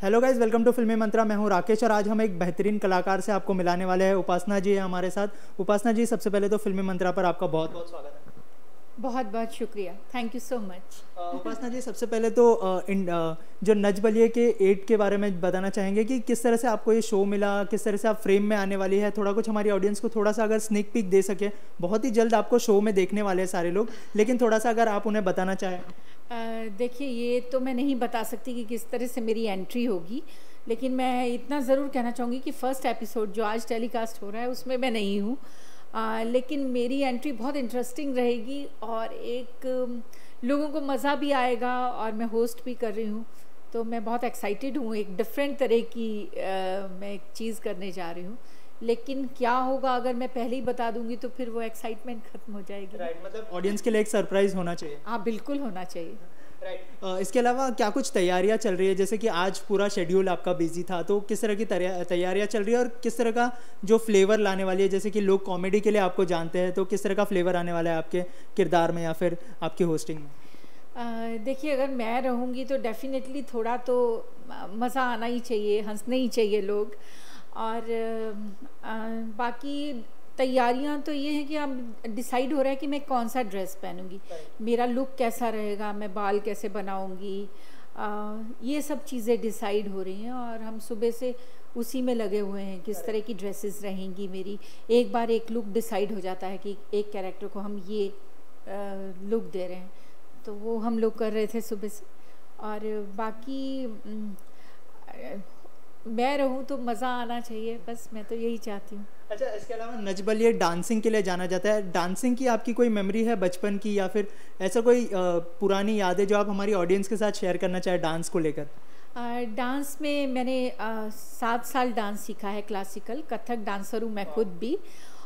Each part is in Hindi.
हेलो गाइज, वेलकम टू फिल्मी मंत्रा। मैं हूं राकेश और आज हम एक बेहतरीन कलाकार से आपको मिलाने वाले हैं। उपासना जी है हमारे साथ। उपासना जी, सबसे पहले तो फिल्मी मंत्रा पर आपका बहुत बहुत स्वागत है। बहुत बहुत शुक्रिया, थैंक यू सो मच। उपासना जी, सबसे पहले तो जो नच बलिए के 8 के बारे में बताना चाहेंगे कि किस तरह से आपको ये शो मिला, किस तरह से आप फ्रेम में आने वाली है। थोड़ा कुछ हमारी ऑडियंस को थोड़ा सा अगर स्निक पीक दे सके। बहुत ही जल्द आपको शो में देखने वाले हैं सारे लोग, लेकिन थोड़ा सा अगर आप उन्हें बताना चाहें। देखिए, ये तो मैं नहीं बता सकती कि किस तरह से मेरी एंट्री होगी, लेकिन मैं इतना ज़रूर कहना चाहूँगी कि फ़र्स्ट एपिसोड जो आज टेलीकास्ट हो रहा है उसमें मैं नहीं हूँ, लेकिन मेरी एंट्री बहुत इंटरेस्टिंग रहेगी और एक लोगों को मज़ा भी आएगा और मैं होस्ट भी कर रही हूँ, तो मैं बहुत एक्साइटेड हूँ। एक डिफरेंट तरह की मैं एक चीज़ करने जा रही हूँ, लेकिन क्या होगा अगर मैं पहले ही बता दूंगी तो फिर वो एक्साइटमेंट खत्म हो जाएगी। राइट, मतलब ऑडियंस के लिए एक सरप्राइज होना चाहिए। हाँ, बिल्कुल होना चाहिए। राइट। इसके अलावा क्या कुछ तैयारियां चल रही है? जैसे कि आज पूरा शेड्यूल आपका बिजी था, तो किस तरह की तैयारियां चल रही है और किस तरह का जो फ्लेवर लाने वाली है? जैसे कि लोग कॉमेडी के लिए आपको जानते हैं, तो किस तरह का फ्लेवर आने वाला है आपके किरदार में या फिर आपकी होस्टिंग में? देखिए, अगर मैं रहूँगी तो डेफिनेटली थोड़ा तो मज़ा आना ही चाहिए, हंसने ही चाहिए लोग। और बाकी तैयारियां तो ये है कि अब डिसाइड हो रहा है कि मैं कौन सा ड्रेस पहनूंगी, मेरा लुक कैसा रहेगा, मैं बाल कैसे बनाऊंगी, ये सब चीज़ें डिसाइड हो रही हैं और हम सुबह से उसी में लगे हुए हैं किस तरह की ड्रेसेस रहेंगी मेरी। एक बार एक लुक डिसाइड हो जाता है कि एक कैरेक्टर को हम ये लुक दे रहे हैं, तो वो हम लोग कर रहे थे सुबह से। और बाकी मैं रहूं तो मज़ा आना चाहिए, बस मैं तो यही चाहती हूँ। अच्छा, इसके अलावा नच बलिए डांसिंग के लिए जाना जाता है। डांसिंग की आपकी कोई मेमोरी है बचपन की, या फिर ऐसा कोई पुरानी याद है जो आप हमारी ऑडियंस के साथ शेयर करना चाहें डांस को लेकर? डांस में मैंने 7 साल डांस सीखा है, क्लासिकल कथक डांसर हूँ मैं खुद भी।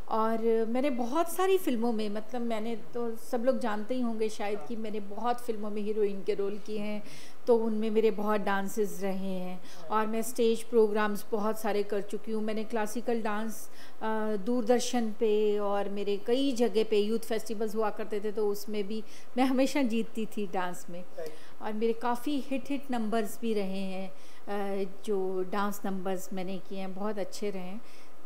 और मैंने बहुत सारी फिल्मों में, मतलब मैंने तो सब लोग जानते ही होंगे शायद कि मैंने बहुत फिल्मों में हीरोइन के रोल किए हैं, तो उनमें मेरे बहुत डांसेस रहे हैं। और मैं स्टेज प्रोग्राम्स बहुत सारे कर चुकी हूँ। मैंने क्लासिकल डांस दूरदर्शन पे और मेरे कई जगह पे यूथ फेस्टिवल्स हुआ करते थे, तो उसमें भी मैं हमेशा जीतती थी डांस में। और मेरे काफ़ी हिट नंबर्स भी रहे हैं, जो डांस नंबर्स मैंने किए हैं बहुत अच्छे रहे हैं।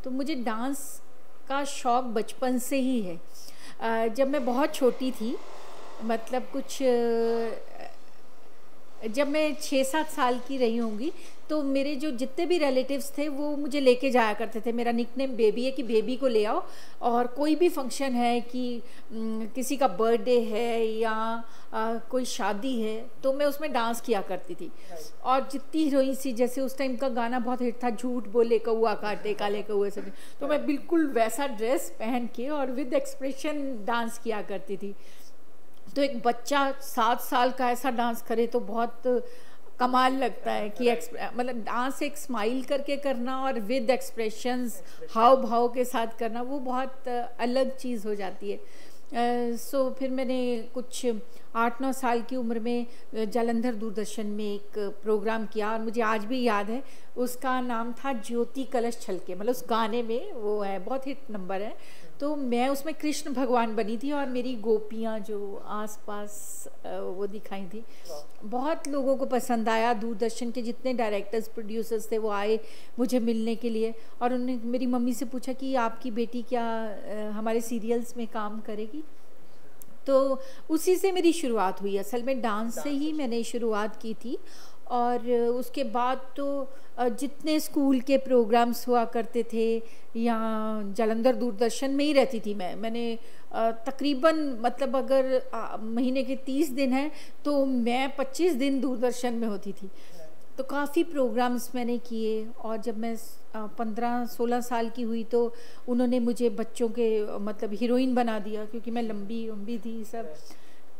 तो मुझे डांस का शौक़ बचपन से ही है। जब मैं बहुत छोटी थी, मतलब कुछ जब मैं 6-7 साल की रही होंगी, तो मेरे जो जितने भी रिलेटिव्स थे वो मुझे लेके जाया करते थे। मेरा निकनेम बेबी है कि बेबी को ले आओ, और कोई भी फंक्शन है कि किसी का बर्थडे है या कोई शादी है, तो मैं उसमें डांस किया करती थी। और जितनी हीरोइन सी, जैसे उस टाइम का गाना बहुत हिट था, झूठ बोले कौआ काटे काले कौए से, तो मैं बिल्कुल वैसा ड्रेस पहन के और विद एक्सप्रेशन डांस किया करती थी। तो एक बच्चा 7 साल का ऐसा डांस करे तो बहुत कमाल लगता है कि मतलब डांस एक स्माइल करके करना और विद एक्सप्रेशंस, हाव भाव के साथ करना, वो बहुत अलग चीज़ हो जाती है। सो फिर मैंने कुछ 8-9 साल की उम्र में जालंधर दूरदर्शन में एक प्रोग्राम किया और मुझे आज भी याद है, उसका नाम था ज्योति कलश छलके, मतलब उस गाने में वो है, बहुत हिट नंबर है। तो मैं उसमें कृष्ण भगवान बनी थी और मेरी गोपियाँ जो आसपास वो दिखाई थी। बहुत लोगों को पसंद आया। दूरदर्शन के जितने डायरेक्टर्स प्रोड्यूसर्स थे वो आए मुझे मिलने के लिए, और उन्होंने मेरी मम्मी से पूछा कि आपकी बेटी क्या हमारे सीरियल्स में काम करेगी। तो उसी से मेरी शुरुआत हुई। असल में डांस से ही मैंने शुरुआत की थी। और उसके बाद तो जितने स्कूल के प्रोग्राम्स हुआ करते थे, यहाँ जालंधर दूरदर्शन में ही रहती थी मैंने तकरीबन, मतलब अगर महीने के 30 दिन हैं तो मैं 25 दिन दूरदर्शन में होती थी। तो काफ़ी प्रोग्राम्स मैंने किए। और जब मैं 15-16 साल की हुई तो उन्होंने मुझे बच्चों के मतलब हीरोइन बना दिया, क्योंकि मैं लंबी थी सब।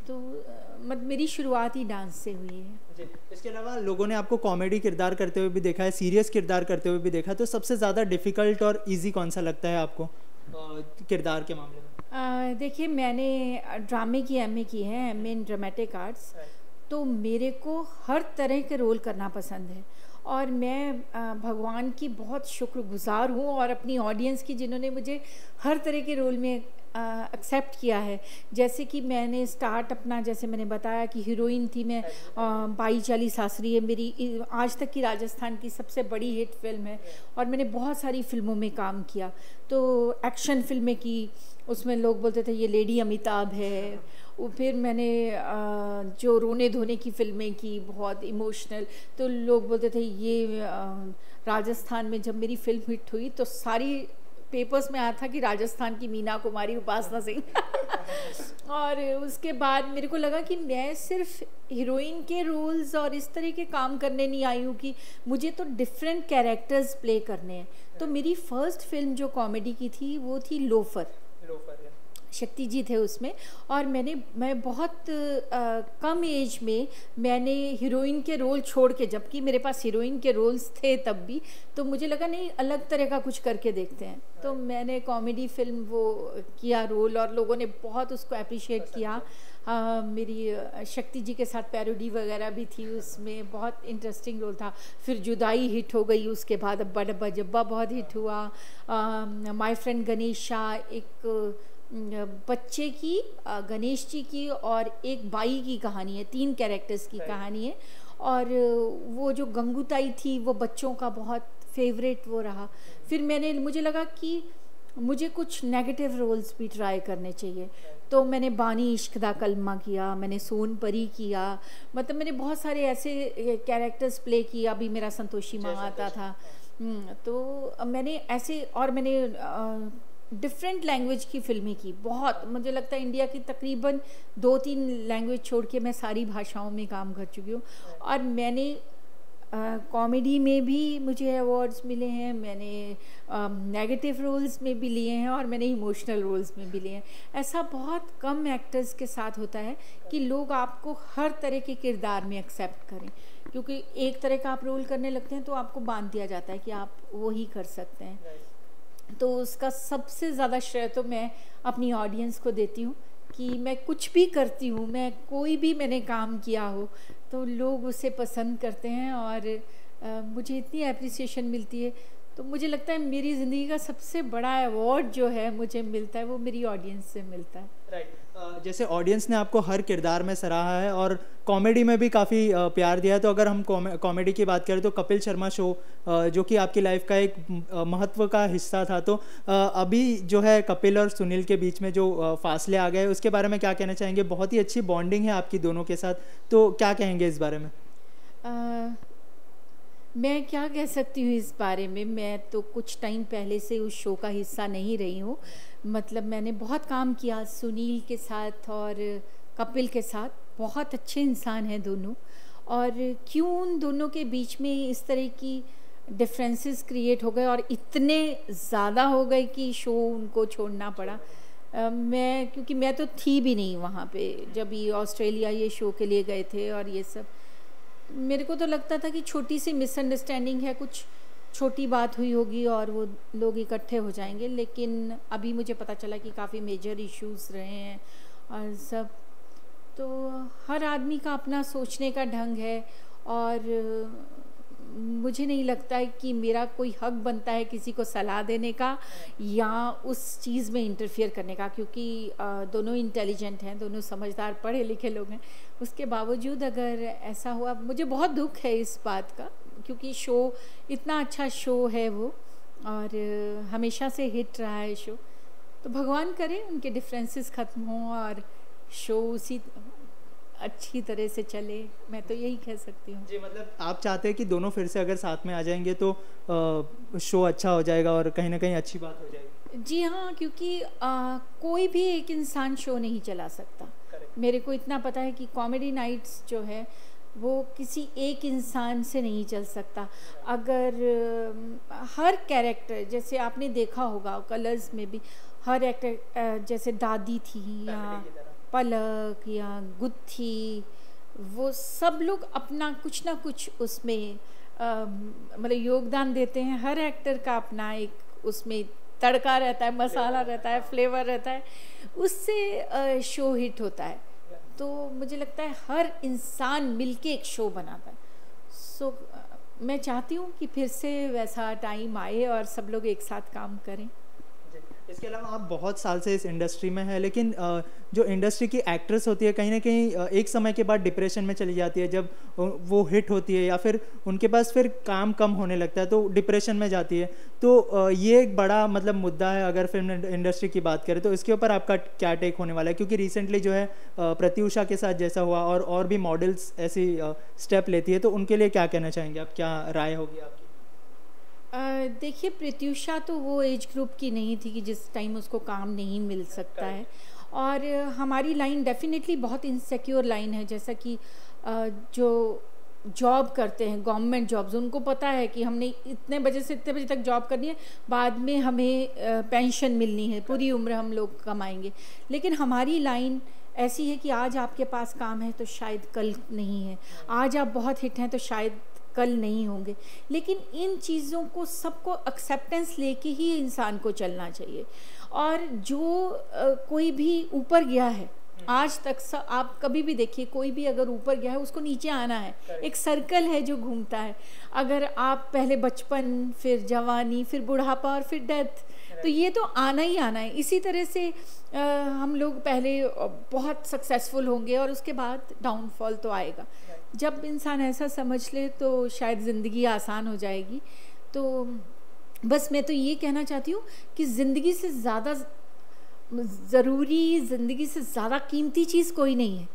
तो मतलब मेरी शुरुआत ही डांस से हुई है। इसके अलावा लोगों ने आपको कॉमेडी किरदार करते हुए भी देखा है, सीरियस किरदार करते हुए भी देखा है, तो सबसे ज़्यादा डिफ़िकल्ट और इजी कौन सा लगता है आपको किरदार के मामले में? देखिए, मैंने ड्रामे की एमए की है, एमए इन ड्रामेटिक आर्ट्स। तो मेरे को हर तरह के रोल करना पसंद है और मैं भगवान की बहुत शुक्रगुजार हूँ और अपनी ऑडियंस की, जिन्होंने मुझे हर तरह के रोल में एक्सेप्ट किया है। जैसे कि मैंने स्टार्ट अपना, जैसे मैंने बताया कि हीरोइन थी मैं, बाई चाली सासरी है मेरी, आज तक की राजस्थान की सबसे बड़ी हिट फिल्म है, और मैंने बहुत सारी फिल्मों में काम किया। तो एक्शन फिल्में की, उसमें लोग बोलते थे ये लेडी अमिताभ है। फिर मैंने जो रोने धोने की फिल्में की, बहुत इमोशनल, तो लोग बोलते थे ये राजस्थान में जब मेरी फिल्म हिट हुई तो सारी पेपर्स में आया था कि राजस्थान की मीना कुमारी उपासना सिंह। और उसके बाद मेरे को लगा कि मैं सिर्फ हीरोइन के रोल्स और इस तरह के काम करने नहीं आई हूँ, कि मुझे तो डिफरेंट कैरेक्टर्स प्ले करने हैं। तो मेरी फर्स्ट फिल्म जो कॉमेडी की थी वो थी लोफर। शक्ति जी थे उसमें, और मैं बहुत कम एज में मैंने हीरोइन के रोल छोड़ के, जबकि मेरे पास हीरोइन के रोल्स थे तब भी, तो मुझे लगा नहीं अलग तरह का कुछ करके देखते हैं। तो मैंने कॉमेडी फिल्म वो किया रोल, और लोगों ने बहुत उसको अप्रिशिएट किया। मेरी शक्ति जी के साथ पैरोडी वगैरह भी थी उसमें, बहुत इंटरेस्टिंग रोल था। फिर जुदाई हिट हो गई, उसके बाद अब्बा डब्बा जब्बा बहुत हिट हुआ। माय फ्रेंड गणेशा, एक बच्चे की, गणेश जी की और एक बाई की कहानी है, 3 कैरेक्टर्स की कहानी है। और वो जो गंगूताई थी वो बच्चों का बहुत फेवरेट वो रहा। फिर मुझे लगा कि मुझे कुछ नेगेटिव रोल्स भी ट्राई करने चाहिए, तो मैंने बानी इश्क दा कलमा किया, मैंने सोन परी किया, मतलब मैंने बहुत सारे ऐसे कैरेक्टर्स प्ले किया। अभी मेरा संतोषी माँ आता था। तो मैंने ऐसे, और मैंने डिफरेंट लैंग्वेज की फिल्में की बहुत। मुझे लगता है इंडिया की तकरीबन 2-3 लैंग्वेज छोड़ के मैं सारी भाषाओं में काम कर चुकी हूँ। और मैंने कॉमेडी में भी मुझे अवार्ड्स मिले हैं, मैंने नेगेटिव रोल्स में भी लिए हैं, और मैंने इमोशनल रोल्स में भी लिए हैं। ऐसा बहुत कम एक्टर्स के साथ होता है कि लोग आपको हर तरह के किरदार में एक्सेप्ट करें, क्योंकि एक तरह का आप रोल करने लगते हैं तो आपको बांध दिया जाता है कि आप वो ही कर सकते हैं। तो उसका सबसे ज़्यादा श्रेय तो मैं अपनी ऑडियंस को देती हूँ कि मैं कुछ भी करती हूँ, मैं कोई भी मैंने काम किया हो तो लोग उसे पसंद करते हैं, और मुझे इतनी एप्रिसिएशन मिलती है। तो मुझे लगता है मेरी ज़िंदगी का सबसे बड़ा अवार्ड जो है मुझे मिलता है वो मेरी ऑडियंस से मिलता है। राइट। जैसे ऑडियंस ने आपको हर किरदार में सराहा है और कॉमेडी में भी काफ़ी प्यार दिया है, तो अगर हम कॉमेडी की बात करें तो कपिल शर्मा शो जो कि आपकी लाइफ का एक महत्व का हिस्सा था, तो अभी जो है कपिल और सुनील के बीच में जो फासले आ गए उसके बारे में क्या कहना चाहेंगे? बहुत ही अच्छी बॉन्डिंग है आपकी दोनों के साथ, तो क्या कहेंगे इस बारे में? मैं क्या कह सकती हूँ इस बारे में, मैं तो कुछ टाइम पहले से उस शो का हिस्सा नहीं रही हूँ। मतलब मैंने बहुत काम किया सुनील के साथ और कपिल के साथ, बहुत अच्छे इंसान हैं दोनों, और क्यों उन दोनों के बीच में इस तरह की डिफरेंसेस क्रिएट हो गए और इतने ज़्यादा हो गए कि शो उनको छोड़ना पड़ा। क्योंकि मैं तो थी भी नहीं वहाँ पे जब ये ऑस्ट्रेलिया ये शो के लिए गए थे, और ये सब मेरे को तो लगता था कि छोटी सी मिसअंडरस्टैंडिंग है, कुछ छोटी बात हुई होगी और वो लोग इकट्ठे हो जाएंगे, लेकिन अभी मुझे पता चला कि काफ़ी मेजर इश्यूज रहे हैं और सब। तो हर आदमी का अपना सोचने का ढंग है, और मुझे नहीं लगता है कि मेरा कोई हक बनता है किसी को सलाह देने का या उस चीज़ में इंटरफियर करने का, क्योंकि दोनों इंटेलिजेंट हैं, दोनों समझदार पढ़े लिखे लोग हैं। उसके बावजूद अगर ऐसा हुआ, मुझे बहुत दुख है इस बात का, क्योंकि शो इतना अच्छा शो है वो, और हमेशा से हिट रहा है शो। तो भगवान करे उनके डिफरेंसेस ख़त्म हों और शो उसी अच्छी तरह से चले, मैं तो यही कह सकती हूँ। जी, मतलब आप चाहते हैं कि दोनों फिर से अगर साथ में आ जाएंगे तो शो अच्छा हो जाएगा और कहीं ना कहीं अच्छी बात हो जाएगी। जी हाँ, क्योंकि कोई भी एक इंसान शो नहीं चला सकता। मेरे को इतना पता है कि कॉमेडी नाइट्स जो है वो किसी एक इंसान से नहीं चल सकता। अगर हर कैरेक्टर, जैसे आपने देखा होगा कलर्स में भी हर एक्टर, जैसे दादी थी या पलक या गुत्थी, वो सब लोग अपना कुछ ना कुछ उसमें मतलब योगदान देते हैं। हर एक्टर का अपना एक उसमें तड़का रहता है, मसाला रहता है, फ्लेवर रहता है, उससे शो हिट होता है। तो मुझे लगता है हर इंसान मिलके एक शो बनाता है। सो मैं चाहती हूँ कि फिर से वैसा टाइम आए और सब लोग एक साथ काम करें। इसके अलावा आप बहुत साल से इस इंडस्ट्री में हैं, लेकिन जो इंडस्ट्री की एक्ट्रेस होती है कहीं ना कहीं एक समय के बाद डिप्रेशन में चली जाती है जब वो हिट होती है, या फिर उनके पास फिर काम कम होने लगता है तो डिप्रेशन में जाती है। तो ये एक बड़ा मतलब मुद्दा है अगर फिल्म इंडस्ट्री की बात करें तो। इसके ऊपर आपका क्या टेक होने वाला है, क्योंकि रिसेंटली जो है प्रत्युषा के साथ जैसा हुआ और भी मॉडल्स ऐसी स्टेप लेती है, तो उनके लिए क्या कहना चाहेंगे आप, क्या राय होगी आपकी? देखिए, प्रत्युषा तो वो एज ग्रुप की नहीं थी कि जिस टाइम उसको काम नहीं मिल सकता है, और हमारी लाइन डेफिनेटली बहुत इनसिक्योर लाइन है। जैसा कि जो जॉब करते हैं गवर्नमेंट जॉब्स, उनको पता है कि हमने इतने बजे से इतने बजे तक जॉब करनी है, बाद में हमें पेंशन मिलनी है, पूरी उम्र हम लोग कमाएंगे। लेकिन हमारी लाइन ऐसी है कि आज आपके पास काम है तो शायद कल नहीं है, आज आप बहुत हिट हैं तो शायद कल नहीं होंगे। लेकिन इन चीज़ों को सबको एक्सेप्टेंस लेके ही इंसान को चलना चाहिए। और जो कोई भी ऊपर गया है आज तक, आप कभी भी देखिए, कोई भी अगर ऊपर गया है उसको नीचे आना है, एक सर्कल है जो घूमता है। अगर आप पहले बचपन, फिर जवानी, फिर बुढ़ापा और फिर डेथ, तो ये तो आना ही आना है। इसी तरह से हम लोग पहले बहुत सक्सेसफुल होंगे और उसके बाद डाउनफॉल तो आएगा। जब इंसान ऐसा समझ ले तो शायद ज़िंदगी आसान हो जाएगी। तो बस मैं तो ये कहना चाहती हूँ कि ज़िंदगी से ज़्यादा ज़रूरी, ज़िंदगी से ज़्यादा कीमती चीज़ कोई नहीं है।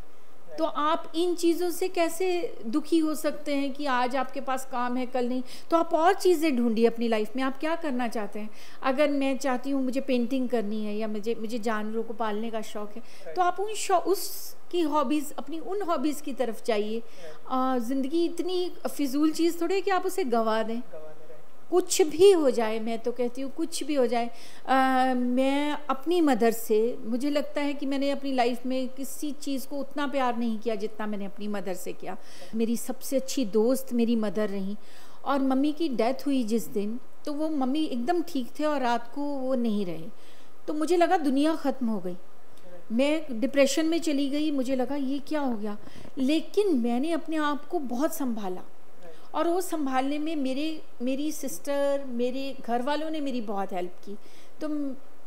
तो आप इन चीज़ों से कैसे दुखी हो सकते हैं कि आज आपके पास काम है कल नहीं? तो आप और चीज़ें ढूंढिए अपनी लाइफ में, आप क्या करना चाहते हैं। अगर मैं चाहती हूँ मुझे पेंटिंग करनी है या मुझे जानवरों को पालने का शौक़ है, तो आप उसकी हॉबीज़, अपनी उन हॉबीज़ की तरफ जाइए। ज़िंदगी इतनी फिजूल चीज़ थोड़ी है कि आप उसे गंवा दें। कुछ भी हो जाए, मैं तो कहती हूँ कुछ भी हो जाए। मैं अपनी मदर से, मुझे लगता है कि मैंने अपनी लाइफ में किसी चीज़ को उतना प्यार नहीं किया जितना मैंने अपनी मदर से किया। मेरी सबसे अच्छी दोस्त मेरी मदर रही। और मम्मी की डेथ हुई जिस दिन, तो वो मम्मी एकदम ठीक थे और रात को वो नहीं रहे, तो मुझे लगा दुनिया ख़त्म हो गई। मैं डिप्रेशन में चली गई, मुझे लगा ये क्या हो गया। लेकिन मैंने अपने आप को बहुत संभाला, और वो संभालने में मेरी सिस्टर, मेरे घर वालों ने मेरी बहुत हेल्प की। तो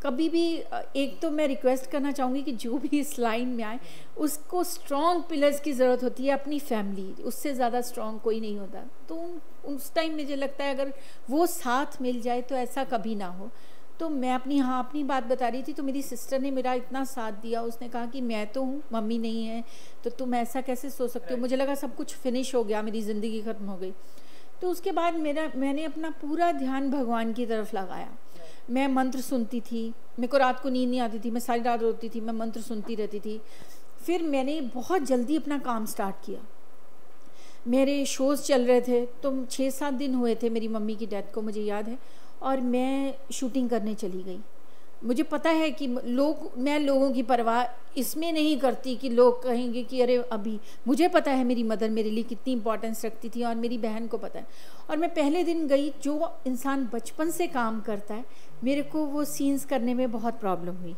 कभी भी एक तो मैं रिक्वेस्ट करना चाहूँगी कि जो भी इस लाइन में आए, उसको स्ट्रॉन्ग पिलर्स की ज़रूरत होती है, अपनी फैमिली, उससे ज़्यादा स्ट्रॉन्ग कोई नहीं होता। तो उस टाइम मुझे लगता है अगर वो साथ मिल जाए तो ऐसा कभी ना हो। तो मैं अपनी बात बता रही थी, तो मेरी सिस्टर ने मेरा इतना साथ दिया। उसने कहा कि मैं तो हूँ, मम्मी नहीं है, तो तुम ऐसा कैसे सोच सकते हो। मुझे लगा सब कुछ फिनिश हो गया, मेरी ज़िंदगी ख़त्म हो गई। तो उसके बाद मैंने अपना पूरा ध्यान भगवान की तरफ लगाया। मैं मंत्र सुनती थी, मेरे को रात को नींद नहीं आती थी, मैं सारी रात रोती थी, मैं मंत्र सुनती रहती थी। फिर मैंने बहुत जल्दी अपना काम स्टार्ट किया। मेरे शोज़ चल रहे थे, तो 6-7 दिन हुए थे मेरी मम्मी की डेथ को, मुझे याद है। और मैं शूटिंग करने चली गई। मुझे पता है कि मैं लोगों की परवाह इसमें नहीं करती कि लोग कहेंगे कि अरे अभी, मुझे पता है मेरी मदर मेरे लिए कितनी इंपॉर्टेंस रखती थी, और मेरी बहन को पता है। और मैं पहले दिन गई, जो इंसान बचपन से काम करता है, मेरे को वो सीन्स करने में बहुत प्रॉब्लम हुई।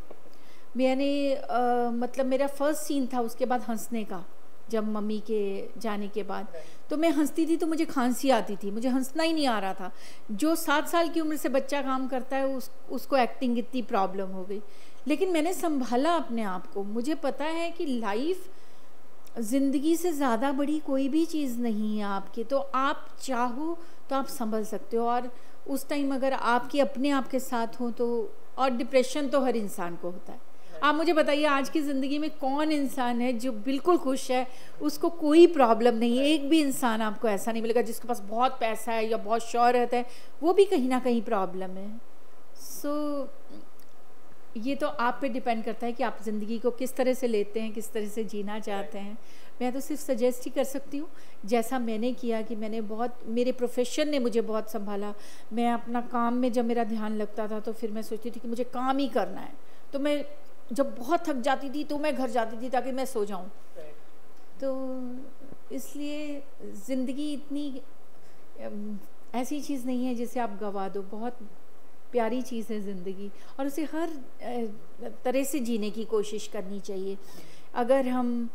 मतलब मेरा फर्स्ट सीन था उसके बाद हंसने का, जब मम्मी के जाने के बाद, तो मैं हंसती थी तो मुझे खांसी आती थी, मुझे हंसना ही नहीं आ रहा था। जो 7 साल की उम्र से बच्चा काम करता है उसको एक्टिंग इतनी प्रॉब्लम हो गई। लेकिन मैंने संभाला अपने आप को। मुझे पता है कि लाइफ, ज़िंदगी से ज़्यादा बड़ी कोई भी चीज़ नहीं है आपकी, तो आप चाहो तो आप संभल सकते हो। और उस टाइम अगर आपके अपने आप के साथ हो तो, और डिप्रेशन तो हर इंसान को होता है। आप मुझे बताइए, आज की ज़िंदगी में कौन इंसान है जो बिल्कुल खुश है, उसको कोई प्रॉब्लम नहीं है। एक भी इंसान आपको ऐसा नहीं मिलेगा जिसके पास बहुत पैसा है या बहुत शोहरत है, वो भी कहीं ना कहीं प्रॉब्लम है। सो ये तो आप पे डिपेंड करता है कि आप ज़िंदगी को किस तरह से लेते हैं, किस तरह से जीना चाहते हैं। मैं तो सिर्फ सजेस्ट ही कर सकती हूँ, जैसा मैंने किया कि मैंने मेरे प्रोफेशन ने मुझे बहुत संभाला। मैं अपना काम में जब मेरा ध्यान लगता था तो फिर मैं सोचती थी कि मुझे काम ही करना है। तो मैं जब बहुत थक जाती थी तो मैं घर जाती थी ताकि मैं सो जाऊं। तो इसलिए ज़िंदगी इतनी ऐसी चीज़ नहीं है जिसे आप गवा दो। बहुत प्यारी चीज़ है ज़िंदगी, और उसे हर तरह से जीने की कोशिश करनी चाहिए। अगर हम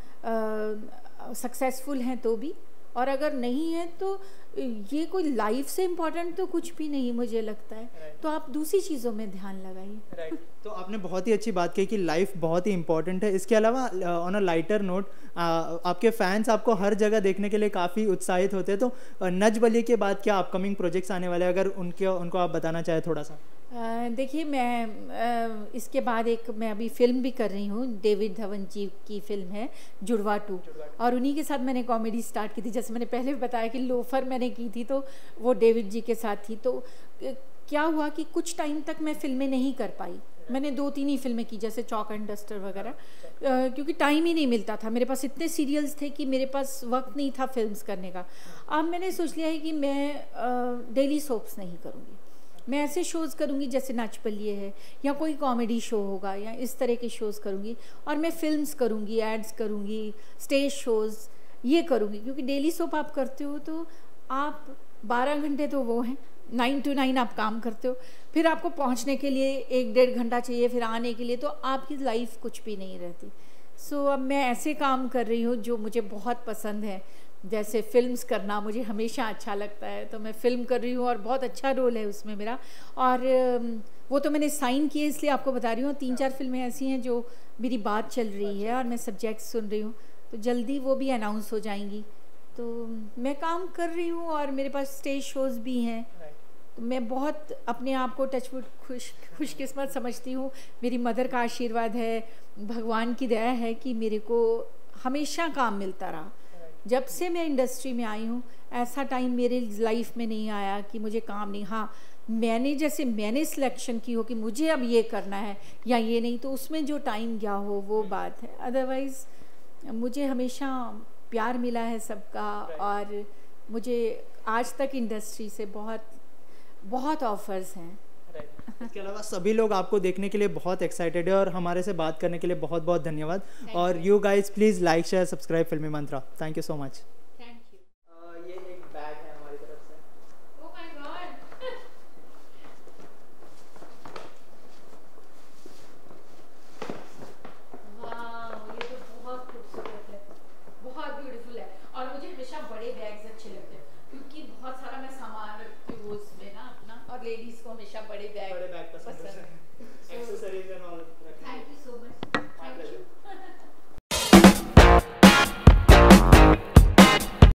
सक्सेसफुल हैं तो भी, और अगर नहीं है तो ये कोई लाइफ से इम्पोर्टेंट तो कुछ भी नहीं मुझे लगता है। तो आप दूसरी चीज़ों में ध्यान लगाइए। तो आपने बहुत ही अच्छी बात कही कि लाइफ बहुत ही इंपॉर्टेंट है। इसके अलावा ऑन अ लाइटर नोट, आपके फैंस आपको हर जगह देखने के लिए काफ़ी उत्साहित होते हैं, तो नच बलिए के बाद क्या अपकमिंग प्रोजेक्ट्स आने वाले हैं, अगर उनको आप बताना चाहें थोड़ा सा। देखिए, मैं इसके बाद मैं अभी फिल्म भी कर रही हूँ, डेविड धवन जी की फिल्म है जुड़वा 2, और उन्हीं के साथ मैंने कॉमेडी स्टार्ट की थी। जैसे मैंने पहले भी बताया कि लोफर मैंने की थी, तो वो डेविड जी के साथ थी। तो क्या हुआ कि कुछ टाइम तक मैं फिल्में नहीं कर पाई। मैंने 2-3 ही फिल्में की, जैसे चॉक एंड डस्टर वगैरह, क्योंकि टाइम ही नहीं मिलता था। मेरे पास इतने सीरियल्स थे कि मेरे पास वक्त नहीं था फिल्म्स करने का। अब मैंने सोच लिया है कि मैं डेली सोप्स नहीं करूँगी, मैं ऐसे शोज़ करूँगी जैसे नच बलिए है, या कोई कॉमेडी शो होगा, या इस तरह के शोज़ करूँगी। और मैं फिल्म्स करूँगी, एड्स करूँगी, स्टेज शोज़ ये करूँगी। क्योंकि डेली सोप आप करते हो तो आप 12 घंटे तो वो हैं, 9 to 9 आप काम करते हो, फिर आपको पहुँचने के लिए 1-1.5 घंटा चाहिए, फिर आने के लिए, तो आपकी लाइफ कुछ भी नहीं रहती। सो अब मैं ऐसे काम कर रही हूँ जो मुझे बहुत पसंद है। जैसे फिल्म्स करना मुझे हमेशा अच्छा लगता है, तो मैं फ़िल्म कर रही हूँ और बहुत अच्छा रोल है उसमें मेरा। और वो तो मैंने साइन किए, इसलिए आपको बता रही हूँ। 3-4 फिल्में ऐसी हैं जो मेरी बात चल रही है और मैं सब्जेक्ट सुन रही हूँ, तो जल्दी वो भी अनाउंस हो जाएंगी। तो मैं काम कर रही हूँ और मेरे पास स्टेज शोज़ भी हैं। तो मैं बहुत अपने आप को टचवुड खुशकिस्मत समझती हूँ। मेरी मदर का आशीर्वाद है, भगवान की दया है कि मेरे को हमेशा काम मिलता रहा। जब से मैं इंडस्ट्री में आई हूँ, ऐसा टाइम मेरे लाइफ में नहीं आया कि मुझे काम नहीं। हाँ, मैंने सिलेक्शन की हो कि मुझे अब ये करना है या ये नहीं, तो उसमें जो टाइम गया हो वो बात है। अदरवाइज़ मुझे हमेशा प्यार मिला है सबका, और मुझे आज तक इंडस्ट्री से बहुत बहुत ऑफर्स हैं। इसके अलावा सभी लोग आपको देखने के लिए बहुत एक्साइटेड है, और हमारे से बात करने के लिए बहुत बहुत धन्यवाद। और you guys please like share subscribe Filmy Mantra. Thank you so much.